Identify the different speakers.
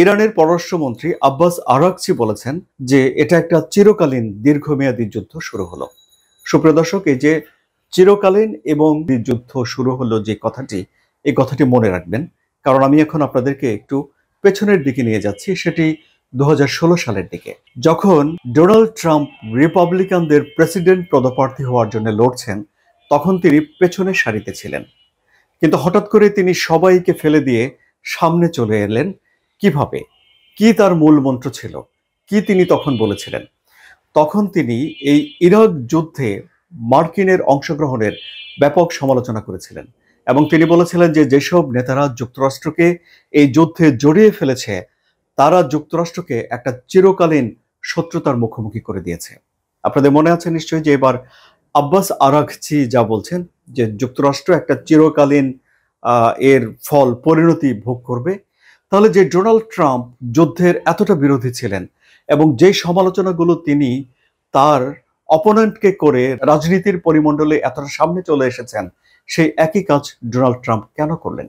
Speaker 1: ইরানের পররাষ্ট্রমন্ত্রী আব্বাস আরাগচি বলেছেন যে এটা একটা চিরকালীন দীর্ঘমেয়াদী যুদ্ধ শুরু হলো। সুপ্রিয় দর্শক, এই যে চিরকালীন এবং যুদ্ধ শুরু হলো যে কথাটি, এই কথাটি মনে রাখবেন, কারণ আমি এখন আপনাদেরকে একটু পেছনের দিকে নিয়ে যাচ্ছি, সেটি 2016 সালের দিকে, যখন ডোনাল্ড ট্রাম্প রিপাবলিকানদের প্রেসিডেন্ট পদপ্রার্থী হওয়ার জন্য লড়ছেন। তখন তিনি পেছনের সারিতে ছিলেন, কিন্তু হঠাৎ করে তিনি সবাইকে ফেলে দিয়ে সামনে চলে এলেন। কিভাবে? কি তার মূল মন্ত্র ছিল? কি তিনি তখন বলেছিলেন? তখন তিনি এই ইরাক যুদ্ধে মার্কিনের অংশগ্রহণের ব্যাপক সমালোচনা করেছিলেন এবং তিনি বলেছিলেন যে যেসব নেতারা যুক্তরাষ্ট্রকে এই যুদ্ধে জড়িয়ে ফেলেছে, তারা যুক্তরাষ্ট্রকে একটা চিরকালীন শত্রুতার মুখোমুখি করে দিয়েছে। আপনাদের মনে আছে নিশ্চয়ই যে এবার আব্বাস আরাগচি যা বলছেন যে যুক্তরাষ্ট্র একটা চিরকালীন এর ফল পরিণতি ভোগ করবে। তাহলে যে ডোনাল্ড ট্রাম্প যুদ্ধের এতটা বিরোধী ছিলেন এবং যে সমালোচনাগুলো তিনি তার অপোনেন্টকে করে রাজনীতির পরিমণ্ডলে এতটা সামনে চলে এসেছেন, সেই একই কাজ ডোনাল্ড ট্রাম্প কেন করলেন?